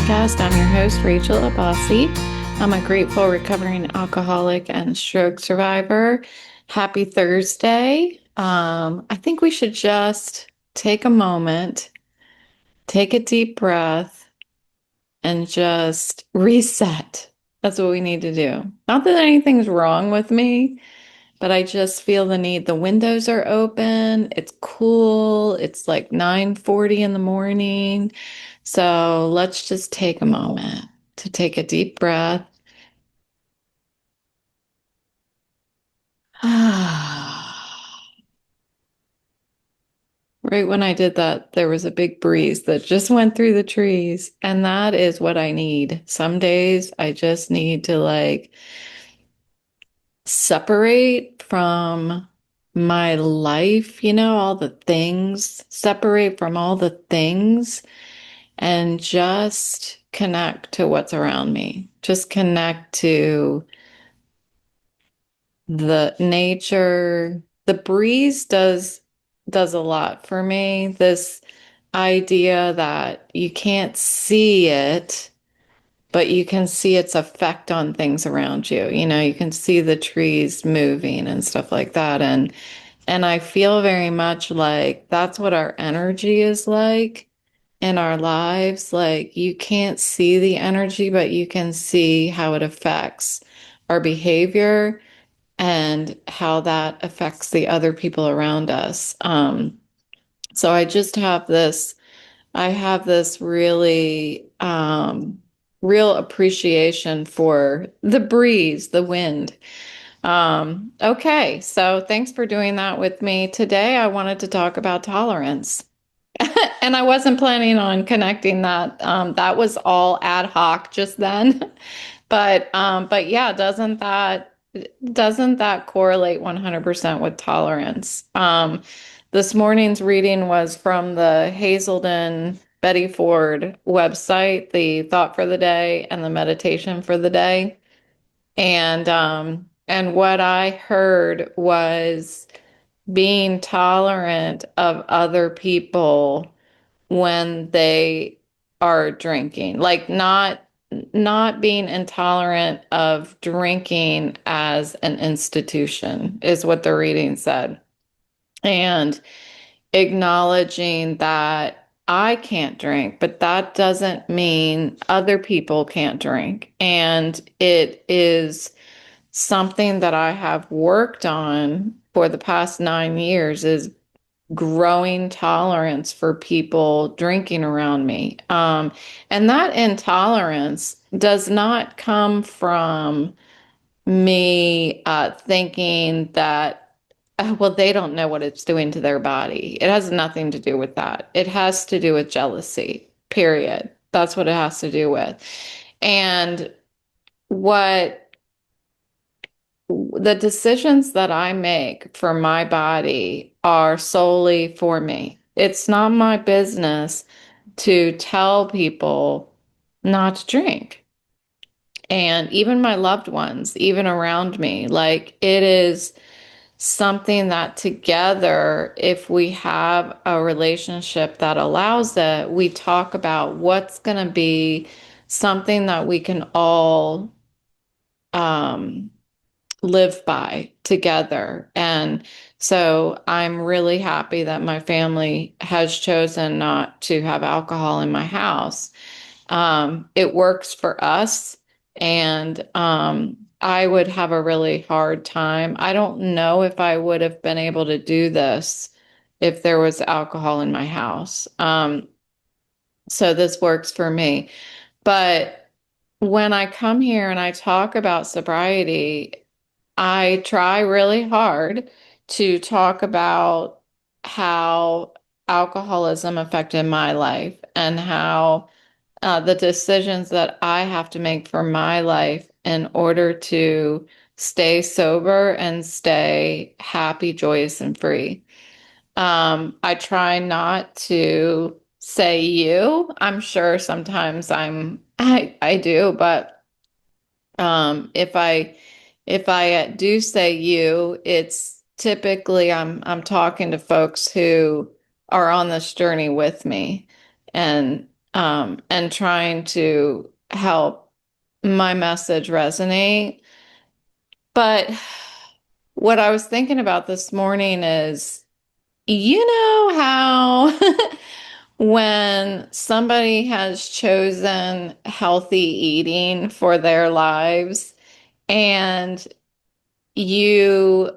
podcast. I'm your host, Rachel Abbasi. I'm a grateful recovering alcoholic and stroke survivor. Happy Thursday. I think we should just take a moment, take a deep breath, and just reset. That's what we need to do. Not that anything's wrong with me, but I just feel the need. The windows are open. It's cool. It's like 9:40 in the morning. So let's just take a moment to take a deep breath. Right when I did that, there was a big breeze that just went through the trees. And that is what I need. Some days I just need to separate from my life, all the things, separate from all the things and just connect to what's around me. Just connect to the nature. The breeze does a lot for me. This idea that you can't see it, but you can see its effect on things around you. You can see the trees moving and stuff like that. And I feel very much like that's what our energy is like in our lives. Like you can't see the energy, but you can see how it affects our behavior and how that affects the other people around us. So I have this really real appreciation for the breeze, the wind. Okay, so thanks for doing that with me. Today, I wanted to talk about tolerance. And I wasn't planning on connecting that. That was all ad hoc just then. But yeah, doesn't that correlate 100% with tolerance? This morning's reading was from the Hazelden Betty Ford website, the thought for the day and the meditation for the day. And what I heard was being tolerant of other people when they are drinking, like not being intolerant of drinking as an institution is what the reading said. And acknowledging that I can't drink, but that doesn't mean other people can't drink. And it is something that I have worked on for the past 9 years is growing tolerance for people drinking around me. And that intolerance does not come from me thinking that, well, they don't know what it's doing to their body. It has nothing to do with that. It has to do with jealousy, period. That's what it has to do with. And what the decisions that I make for my body are solely for me. It's not my business to tell people not to drink. And even my loved ones, even around me, like it is something that together, if we have a relationship that allows it, we talk about what's going to be something that we can all um, live by together. And so I'm really happy that my family has chosen not to have alcohol in my house. It works for us, and I would have a really hard time. I don't know if I would have been able to do this if there was alcohol in my house. So this works for me. But when I come here and I talk about sobriety, I try really hard to talk about how alcoholism affected my life and how the decisions that I have to make for my life in order to stay sober and stay happy, joyous, and free. I try not to say you. I'm sure sometimes I do, but if I do say you, it's typically I'm talking to folks who are on this journey with me. And and trying to help my message resonate. But what I was thinking about this morning is, you know how when somebody has chosen healthy eating for their lives and you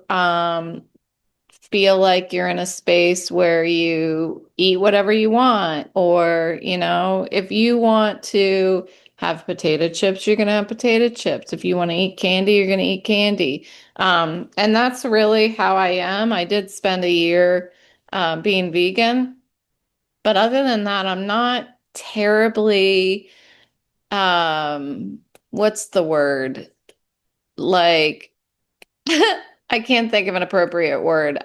feel like you're in a space where you eat whatever you want, or, if you want to have potato chips, you're going to have potato chips. If you want to eat candy, you're going to eat candy. And that's really how I am. I did spend a year being vegan, but other than that, I'm not terribly, um, what's the word? Like, I can't think of an appropriate word.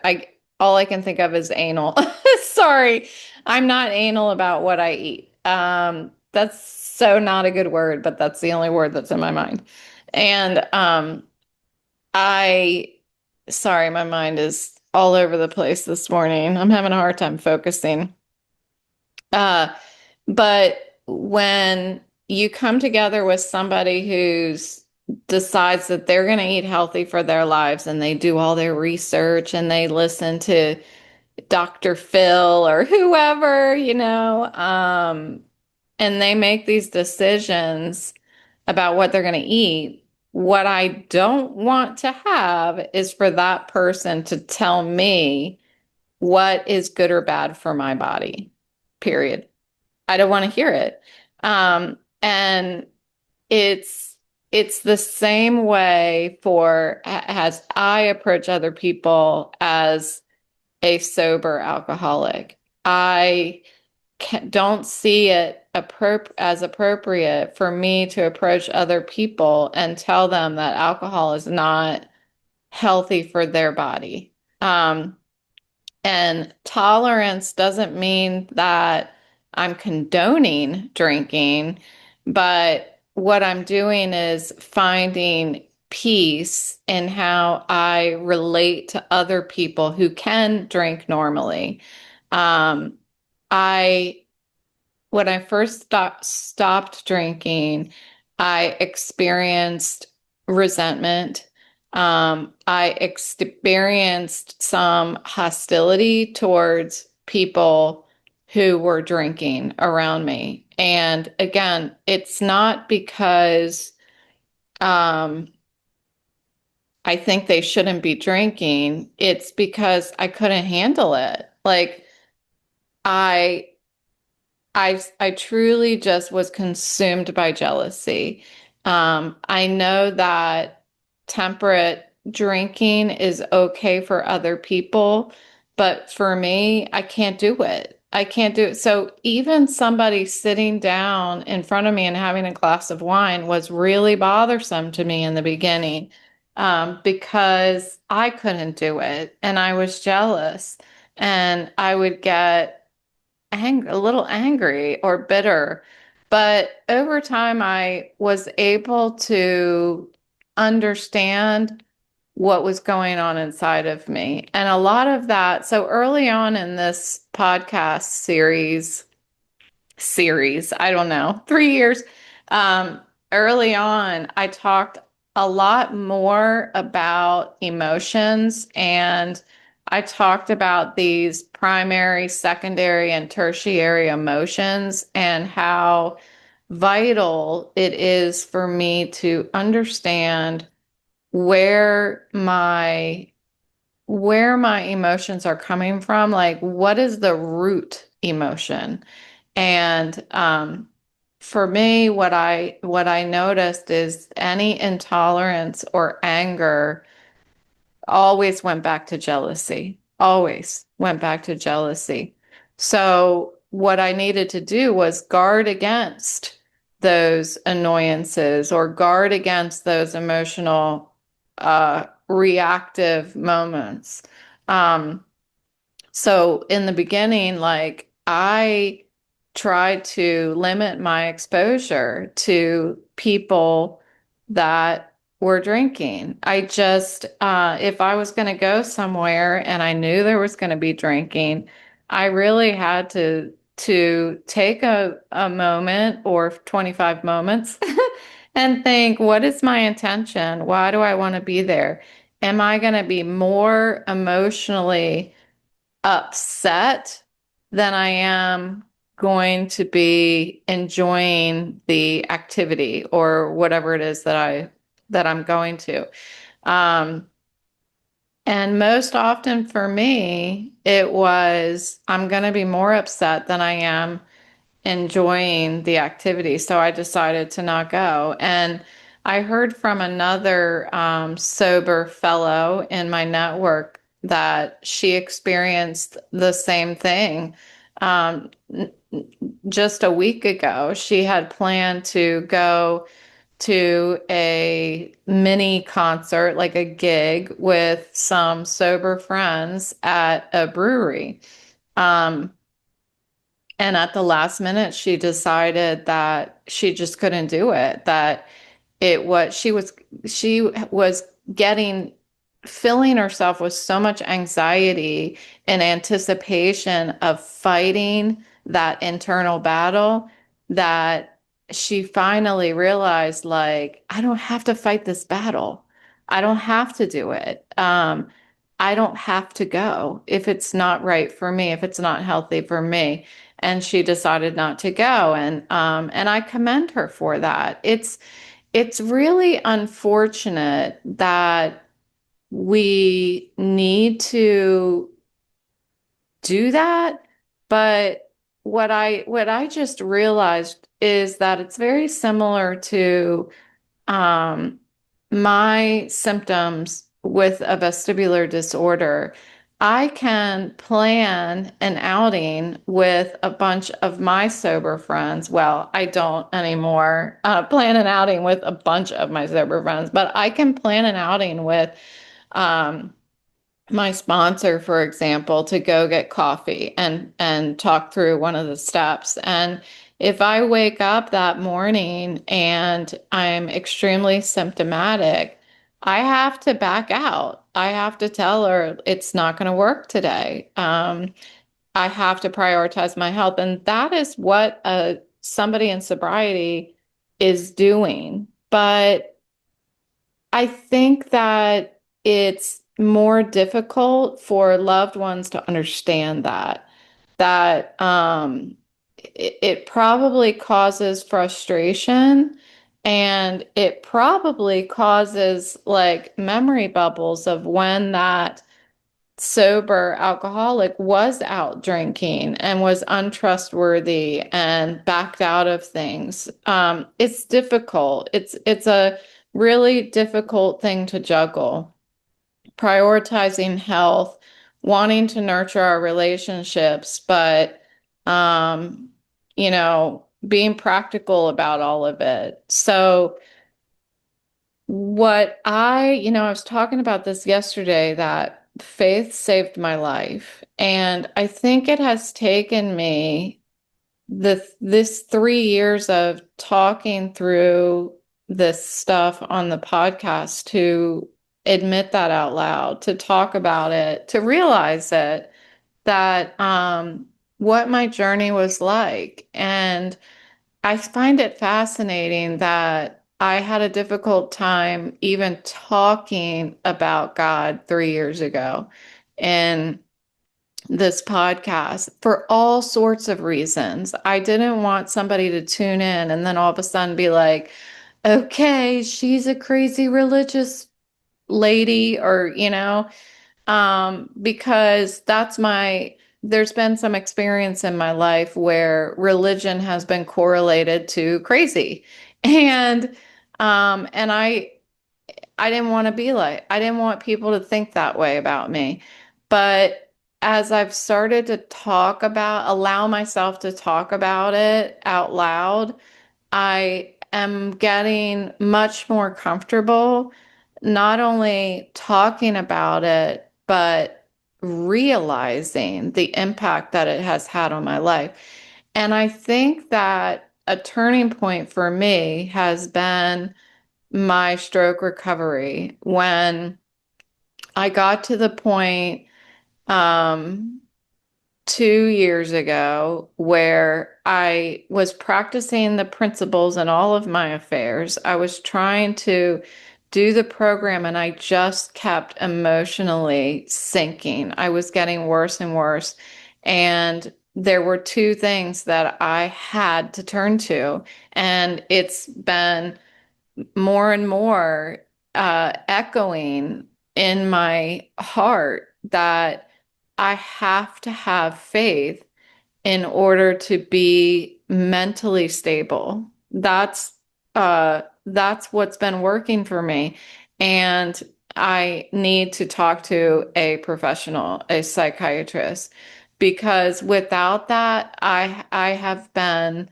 All I can think of is anal. Sorry, I'm not anal about what I eat. That's so not a good word, but that's the only word that's in my mind. And I, sorry, my mind is all over the place this morning. I'm having a hard time focusing. Uh, but when you come together with somebody who's decides that they're going to eat healthy for their lives and they do all their research and they listen to Dr. Phil or whoever, and they make these decisions about what they're going to eat. What I don't want to have is for that person to tell me what is good or bad for my body, period. I don't want to hear it. And it's the same way for as I approach other people as a sober alcoholic. I don't see it as appropriate for me to approach other people and tell them that alcohol is not healthy for their body. And tolerance doesn't mean that I'm condoning drinking, but what I'm doing is finding peace in how I relate to other people who can drink normally. Um, I when I first stopped drinking, I experienced resentment. I experienced some hostility towards people who were drinking around me. And again, it's not because um, I think they shouldn't be drinking. It's because I couldn't handle it. Like, I I truly just was consumed by jealousy. I know that temperate drinking is okay for other people, but for me, I can't do it. I can't do it. So even somebody sitting down in front of me and having a glass of wine was really bothersome to me in the beginning, because I couldn't do it and I was jealous and I would get a little angry or bitter. But over time, I was able to understand what was going on inside of me. And a lot of that, so early on in this podcast series, I don't know, 3 years. Um, Early on, I talked a lot more about emotions, and I talked about these primary, secondary, and tertiary emotions and how vital it is for me to understand where my where my emotions are coming from, like what is the root emotion. And for me, what I noticed is any intolerance or anger always went back to jealousy. Always went back to jealousy. So what I needed to do was guard against those annoyances or guard against those emotional reactive moments. Um, so in the beginning, like I tried to limit my exposure to people that were drinking. I just, if I was going to go somewhere and I knew there was going to be drinking, I really had to to take a moment or 25 moments and think, what is my intention? Why do I want to be there? Am I going to be more emotionally upset than I am going to be enjoying the activity or whatever it is that I'm going to? Um, and most often for me, it was I'm going to be more upset than I am enjoying the activity. So I decided to not go. And I heard from another sober fellow in my network that she experienced the same thing. Um, just a week ago, she had planned to go to a mini concert, like a gig with some sober friends at a brewery. Um, and at the last minute, she decided that she just couldn't do it, that it was she was getting filling herself with so much anxiety and anticipation of fighting that internal battle that she finally realized, like, I don't have to fight this battle. I don't have to do it. I don't have to go if it's not right for me, if it's not healthy for me. And she decided not to go. And I commend her for that. It's really unfortunate that we need to do that, but what I just realized is that it's very similar to um, my symptoms with a vestibular disorder. I can plan an outing with a bunch of my sober friends. Well, I don't anymore plan an outing with a bunch of my sober friends, but I can plan an outing with um, my sponsor, for example, to go get coffee and talk through one of the steps. And if I wake up that morning and I'm extremely symptomatic, I have to back out. I have to tell her it's not going to work today. I have to prioritize my health, and that is what somebody in sobriety is doing. But I think that it's more difficult for loved ones to understand that it probably causes frustration, and it probably causes like memory bubbles of when that sober alcoholic was out drinking and was untrustworthy and backed out of things. It's difficult. It's a really difficult thing to juggle. Prioritizing health, wanting to nurture our relationships, but um, being practical about all of it. So I was talking about this yesterday, that faith saved my life. And I think it has taken me this 3 years of talking through this stuff on the podcast to admit that out loud, to talk about it, to realize it, that what my journey was like. And I find it fascinating that I had a difficult time even talking about God 3 years ago in this podcast for all sorts of reasons. I didn't want somebody to tune in and then all of a sudden be like, okay, she's a crazy religious lady, or, because there's been some experience in my life where religion has been correlated to crazy. And I didn't want to be like, I didn't want people to think that way about me. But as I've started to allow myself to talk about it out loud, I am getting much more comfortable not only talking about it, but realizing the impact that it has had on my life. And I think that a turning point for me has been my stroke recovery, when I got to the point, um, 2 years ago where I was practicing the principles in all of my affairs. I was trying to do the program and I just kept emotionally sinking. I was getting worse and worse. And there were two things that I had to turn to. And it's been more and more echoing in my heart that I have to have faith in order to be mentally stable. That's what's been working for me. And I need to talk to a professional, a psychiatrist, because without that, I have been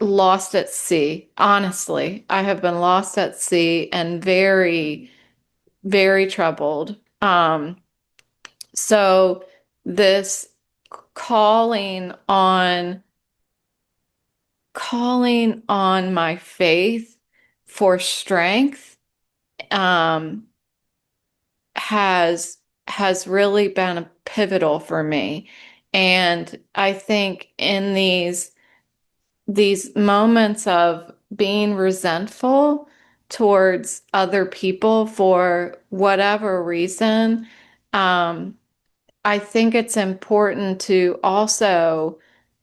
lost at sea. Honestly, I have been lost at sea and very, very troubled. So this calling on calling on my faith for strength um, has has really been pivotal for me. And I think in these moments of being resentful towards other people for whatever reason, um, I think it's important to also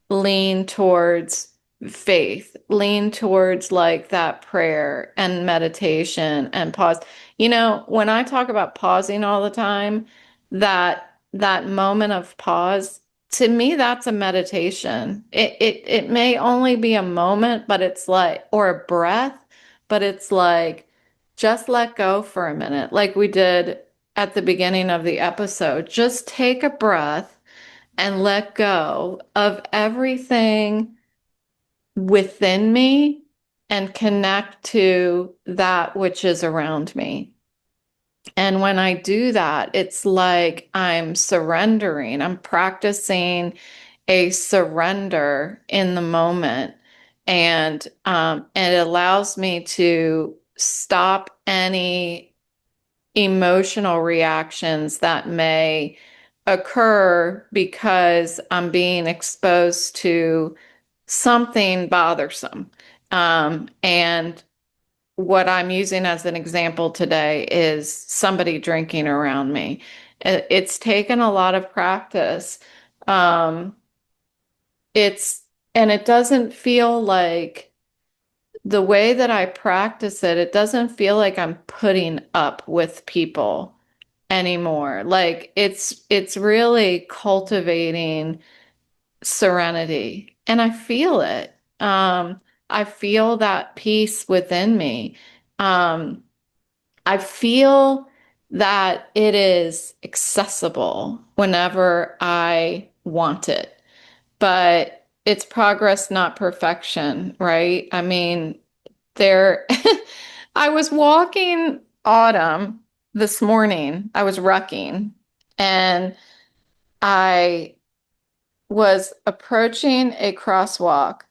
lean towards faith, lean towards like that prayer and meditation and pause. When I talk about pausing all the time, that moment of pause, to me, that's a meditation. It may only be a moment, but it's like, or a breath, but it's like just let go for a minute, like we did at the beginning of the episode. Just take a breath and let go of everything within me and connect to that which is around me. And when I do that, it's like I'm surrendering. I'm practicing a surrender in the moment. And it allows me to stop any emotional reactions that may occur because I'm being exposed to something bothersome. And what I'm using as an example today is somebody drinking around me. It's taken a lot of practice. Um, it's, and it doesn't feel like the way that I practice it, it doesn't feel like I'm putting up with people anymore. Like it's really cultivating serenity, and I feel it. I feel that peace within me. Um, I feel that it is accessible whenever I want it, but it's progress, not perfection, right? I mean, there, I was walking Autumn this morning. I was rucking and I was approaching a crosswalk,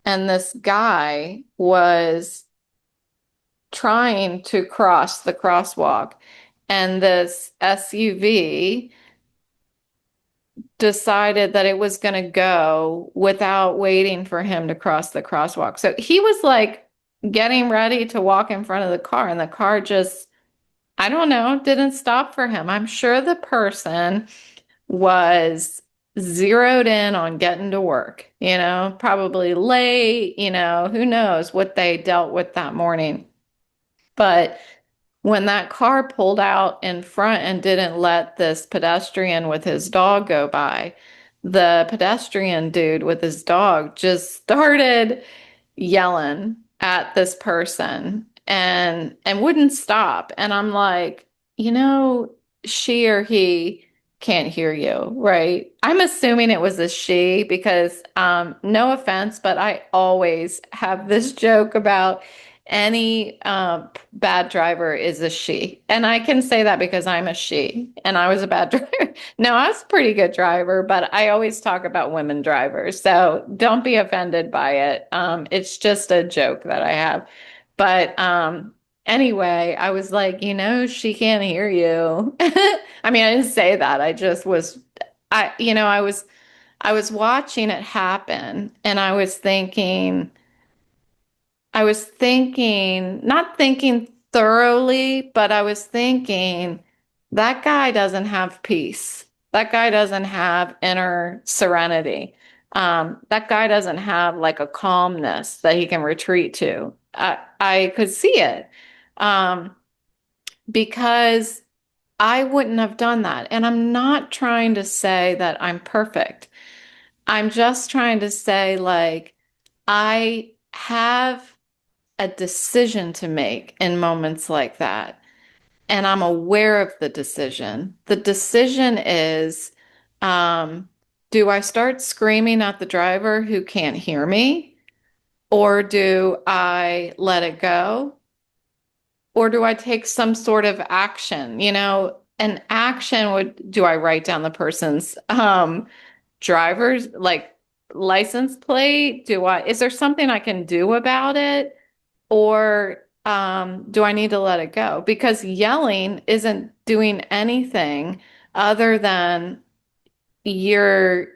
and this guy was trying to cross the crosswalk. And this SUV decided that it was going to go without waiting for him to cross the crosswalk. So he was like getting ready to walk in front of the car, and the car just, I don't know, didn't stop for him. I'm sure the person was zeroed in on getting to work, probably late, who knows what they dealt with that morning. But when that car pulled out in front and didn't let this pedestrian with his dog go by, the pedestrian dude with his dog just started yelling at this person and wouldn't stop. And I'm like, she or he can't hear you, right? I'm assuming it was a she because no offense, but I always have this joke about any bad driver is a she. And I can say that because I'm a she and I was a bad driver. No, I was a pretty good driver, but I always talk about women drivers. So don't be offended by it. It's just a joke that I have. But anyway, I was like, she can't hear you. I mean, I didn't say that. I just was, I was I was watching it happen and not thinking thoroughly, but I was thinking that guy doesn't have peace. That guy doesn't have inner serenity. That guy doesn't have like a calmness that he can retreat to. I could see it because I wouldn't have done that. And I'm not trying to say that I'm perfect. I'm just trying to say, like, I have a decision to make in moments like that. And I'm aware of the decision. The decision is, um, do I start screaming at the driver who can't hear me? Or do I let it go? Or do I take some sort of action? An action would, do I write down the person's driver's like license plate? Is there something I can do about it? Or do I need to let it go? Because yelling isn't doing anything other than you're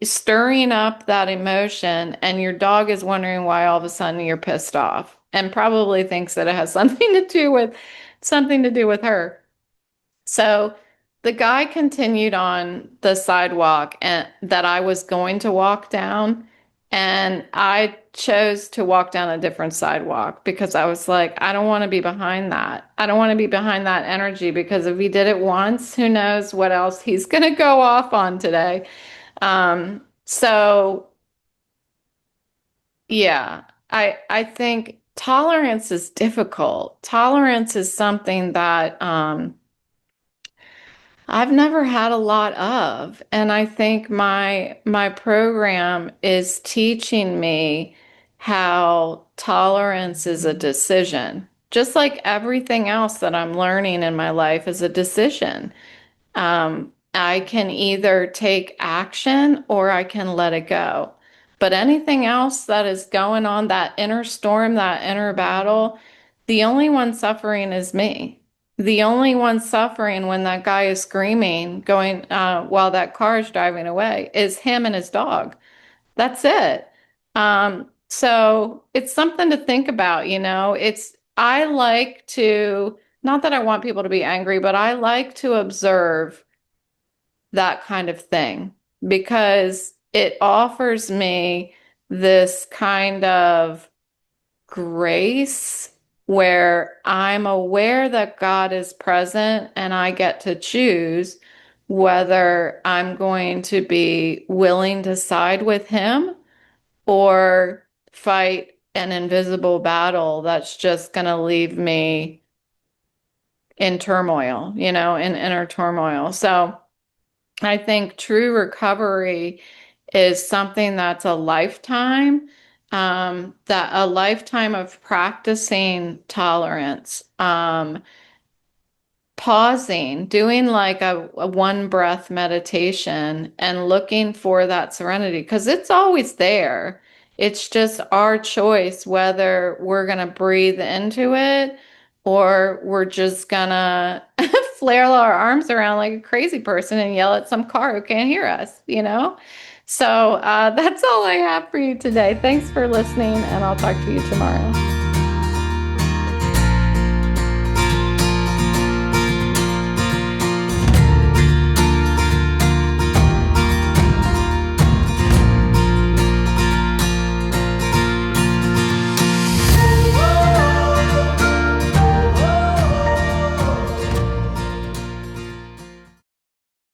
stirring up that emotion, and your dog is wondering why all of a sudden you're pissed off and probably thinks that it has something to do with her. So the guy continued on the sidewalk and that I was going to walk down, and I chose to walk down a different sidewalk because I was like, I don't want to be behind that. I don't want to be behind that energy, because if he did it once, who knows what else he's going to go off on today. So yeah, I think tolerance is difficult. Tolerance is something that I've never had a lot of, and I think my program is teaching me how tolerance is a decision. Just like everything else that I'm learning in my life is a decision. I can either take action or I can let it go. But anything else that is going on, that inner storm, that inner battle, the only one suffering is me. The only one suffering when that guy is screaming, going while that car is driving away, is him and his dog. That's it. So it's something to think about, I like to, not that I want people to be angry, but I like to observe that kind of thing because it offers me this kind of grace where I'm aware that God is present and I get to choose whether I'm going to be willing to side with Him or fight an invisible battle that's just going to leave me in turmoil, in inner turmoil. So I think true recovery is something that's a lifetime, that a lifetime of practicing tolerance, pausing, doing like a one breath meditation and looking for that serenity because it's always there. It's just our choice whether we're going to breathe into it or we're just going to flail our arms around like a crazy person and yell at some car who can't hear us. So that's all I have for you today. Thanks for listening, and I'll talk to you tomorrow.